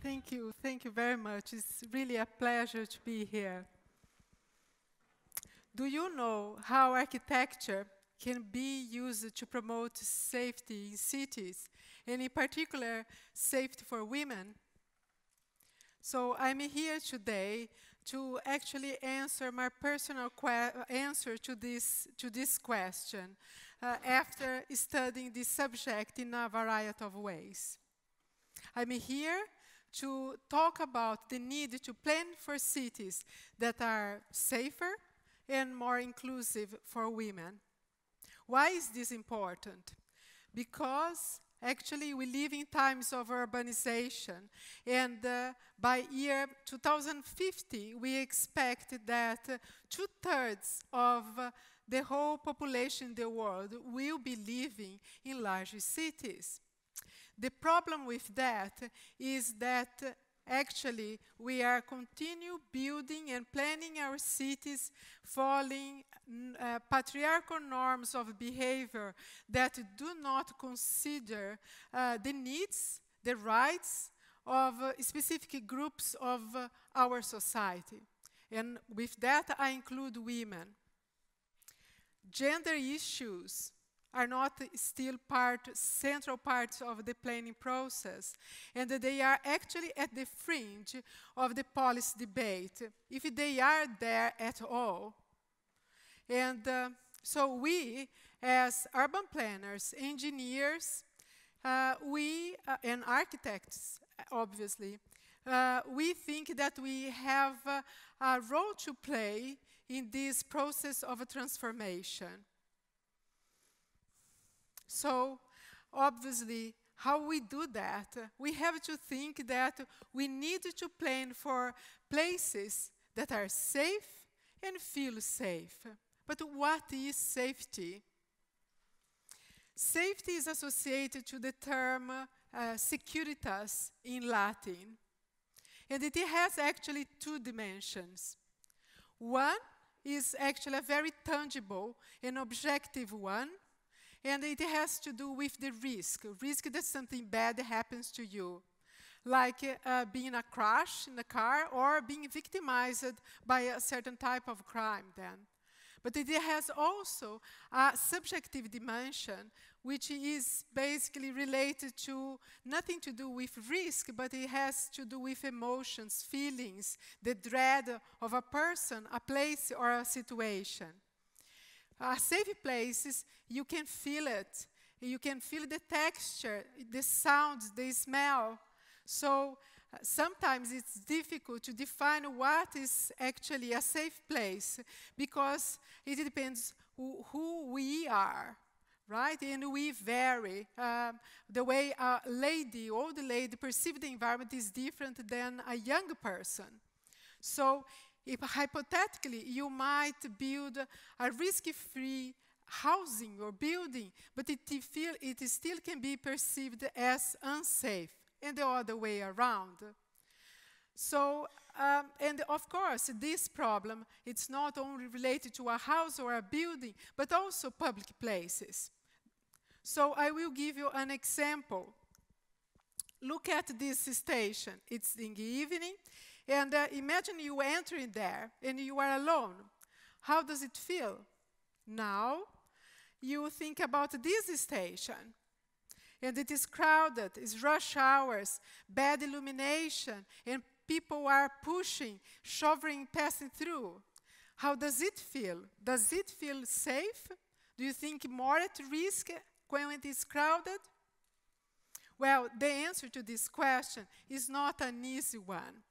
Thank you very much. It's really a pleasure to be here. Do you know how architecture can be used to promote safety in cities, and in particular, safety for women? So I'm here today to actually answer my personal answer to this question after studying this subject in a variety of ways. I'm here to talk about the need to plan for cities that are safer and more inclusive for women. Why is this important? Because actually we live in times of urbanization, and by year 2050 we expect that 2/3 of the whole population in the world will be living in large cities. The problem with that is that actually we are continue building and planning our cities following patriarchal norms of behavior that do not consider the needs, the rights of specific groups of our society. And with that I include women. Gender issues are not still central parts of the planning process, and they are actually at the fringe of the policy debate, if they are there at all. And so we, as urban planners, engineers, and architects, obviously, we think that we have a role to play in this process of transformation. So, obviously, how we do that, we have to think that we need to plan for places that are safe and feel safe. But what is safety? Safety is associated to the term securitas in Latin. And it has actually two dimensions. One is actually a very tangible and objective one, and it has to do with the risk that something bad happens to you, like being in a crash in a car or being victimized by a certain type of crime then. But it has also a subjective dimension, which is basically related to nothing to do with risk, but it has to do with emotions, feelings, the dread of a person, a place, or a situation. Safe places, you can feel it. You can feel the texture, the sounds, the smell. So sometimes it's difficult to define what is actually a safe place, because it depends who we are, right? And we vary. The way a old lady perceives the environment is different than a young person. So if hypothetically you might build a risk-free housing or building, but it still can be perceived as unsafe, and the other way around. So, and of course, this problem, it's not only related to a house or a building, but also public places. So I will give you an example. Look at this station. It's in the evening, and imagine you entering there, and you are alone. How does it feel? Now, you think about this station. And it is crowded, it's rush hours, bad illumination, and people are pushing, shoving, passing through. How does it feel? Does it feel safe? Do you think more at risk when it is crowded? Well, the answer to this question is not an easy one.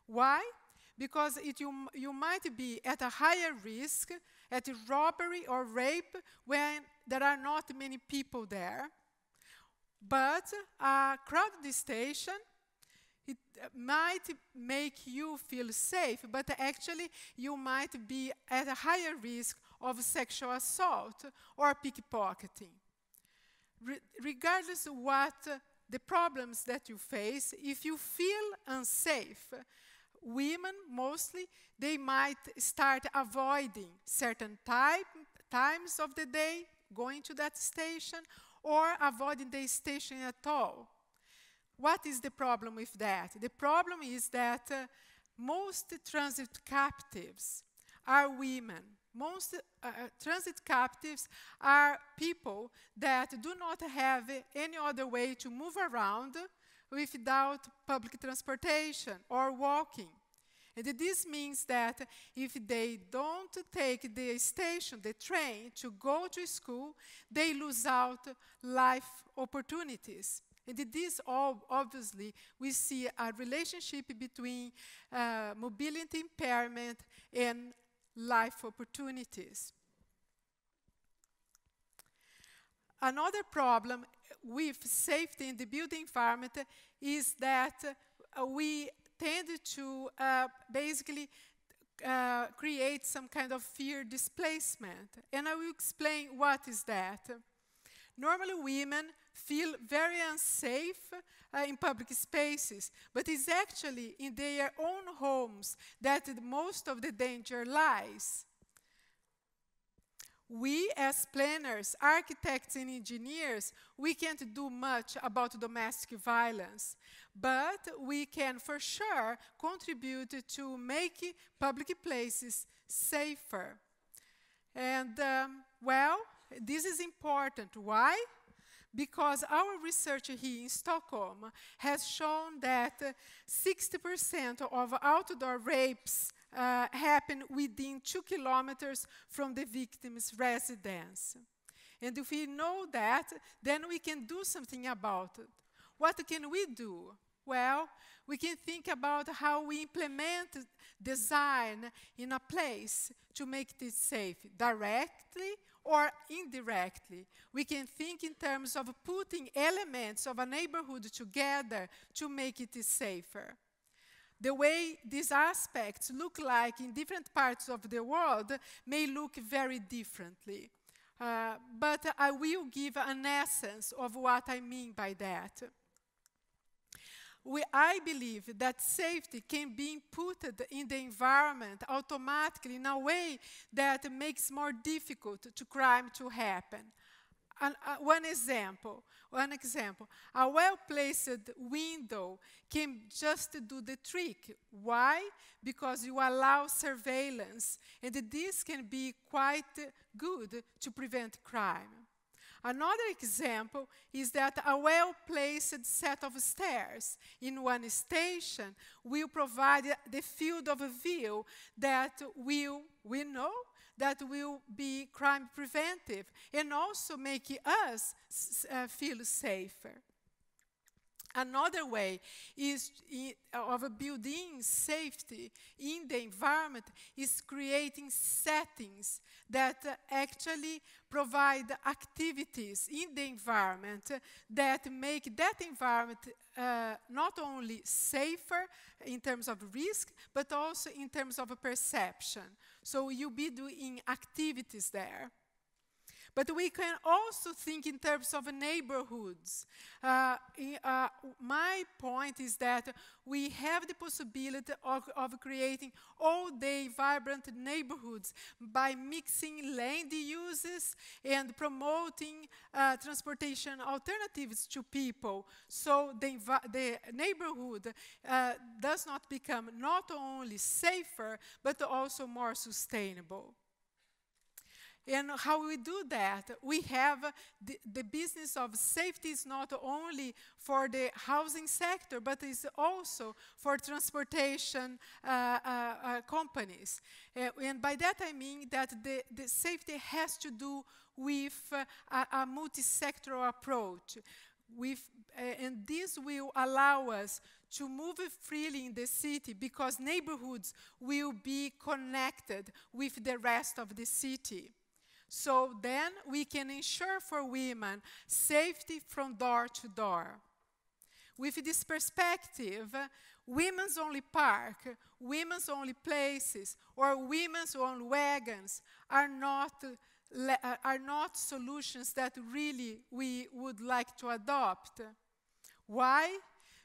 Why? Because you might be at a higher risk at robbery or rape when there are not many people there. But a crowded station, it might make you feel safe, but actually you might be at a higher risk of sexual assault or pickpocketing. Regardless of what the problems that you face, if you feel unsafe, women mostly, they might start avoiding certain times of the day, going to that station, or avoiding the station at all. what is the problem with that? The problem is that most transit captives are women. Most transit captives are people that do not have any other way to move around without public transportation or walking. And this means that if they don't take the station, the train, to go to school, they lose out life opportunities. And this all, obviously, we see a relationship between mobility impairment and life opportunities. Another problem with safety in the built environment is that we tend to basically create some kind of fear displacement. And I will explain what is that. Normally women feel very unsafe in public spaces, but it's actually in their own homes that most of the danger lies. We, as planners, architects, and engineers, we can't do much about domestic violence, but we can for sure contribute to make public places safer. And, well, this is important. Why? Because our research here in Stockholm has shown that 60% of outdoor rapes happen within 2 kilometers from the victim's residence. And if we know that, then we can do something about it. What can we do? Well, we can think about how we implement design in a place to make it safe, directly or indirectly. We can think in terms of putting elements of a neighborhood together to make it safer. The way these aspects look like in different parts of the world may look very differently. But I will give an essence of what I mean by that. I believe that safety can be inputted in the environment automatically in a way that makes more difficult to crime to happen. One example, a well-placed window can just do the trick. Why? Because you allow surveillance, and this can be quite good to prevent crime. Another example is that a well-placed set of stairs in one station will provide the field of view that we know that will be crime preventive and also make us feel safer. Another way of building safety in the environment is creating settings that actually provide activities in the environment that make that environment not only safer in terms of risk, but also in terms of perception. So you'll be doing activities there. But we can also think in terms of neighborhoods. My point is that we have the possibility of creating all-day vibrant neighborhoods by mixing land uses and promoting transportation alternatives to people. So the neighborhood does not become not only safer, but also more sustainable. And how we do that? We have the business of safety is not only for the housing sector, but is also for transportation companies. And by that I mean that the safety has to do with a multi-sectoral approach. And this will allow us to move freely in the city because neighborhoods will be connected with the rest of the city. So then we can ensure for women safety from door to door. With this perspective, women's only park, women's only places, or women's only wagons are not solutions that really we would like to adopt. Why?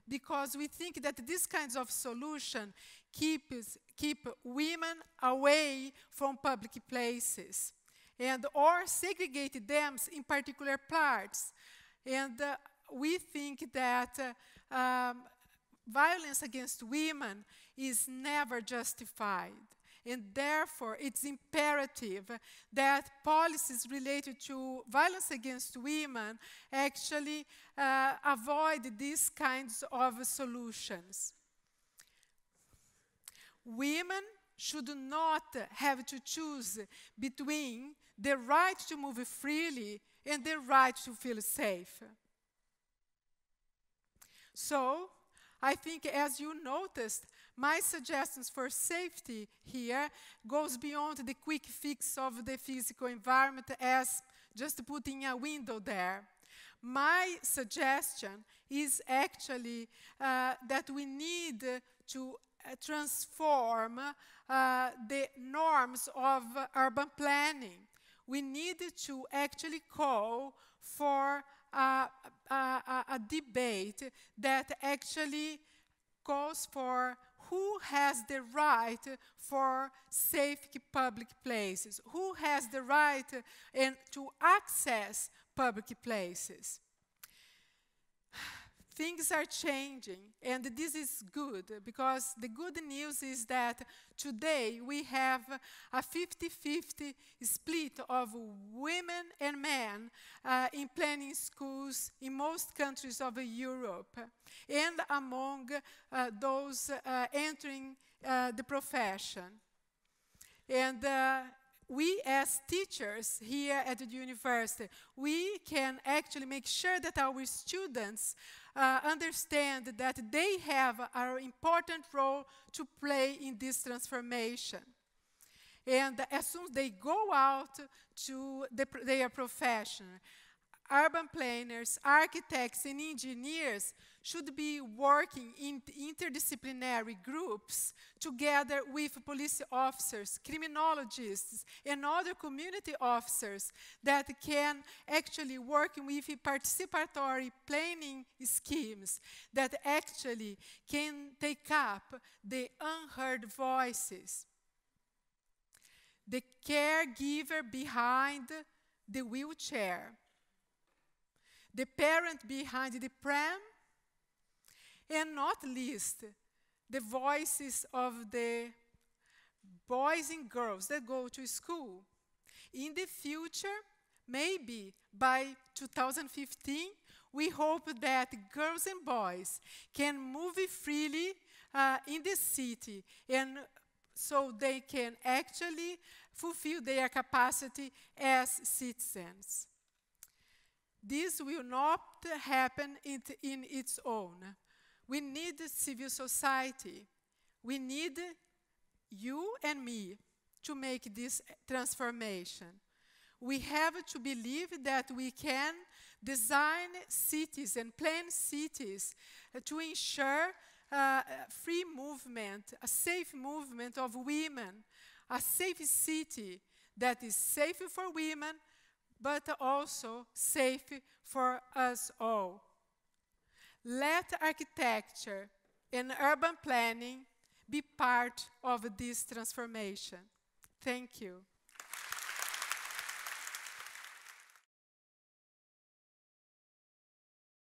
Because we think that these kinds of solutions keep women away from public places, and or segregate them in particular parts. And we think that violence against women is never justified. And therefore, it's imperative that policies related to violence against women actually avoid these kinds of solutions. Women should not have to choose between the right to move freely and the right to feel safe. So, I think, as you noticed, my suggestions for safety here goes beyond the quick fix of the physical environment as just putting a window there. My suggestion is actually that we need to transform the norms of urban planning. We need to actually call for a debate that actually calls for who has the right for safe public places, who has the right to access public places. Things are changing, and this is good, because the good news is that today we have a 50-50 split of women and men in planning schools in most countries of Europe, and among those entering the profession. And we as teachers here at the university, we can actually make sure that our students understand that they have an important role to play in this transformation. And as soon as they go out to their profession, urban planners, architects, and engineers should be working in interdisciplinary groups together with police officers, criminologists, and other community officers that can actually work with participatory planning schemes that actually can take up the unheard voices. The caregiver behind the wheelchair, the parent behind the pram, and not least, the voices of the boys and girls that go to school. In the future, maybe by 2015, we hope that girls and boys can move freely in the city, and so they can actually fulfill their capacity as citizens. This will not happen in its own. We need civil society. We need you and me to make this transformation. We have to believe that we can design cities and plan cities to ensure free movement, a safe movement of women, a safe city that is safe for women, but also safe for us all. Let architecture and urban planning be part of this transformation. Thank you.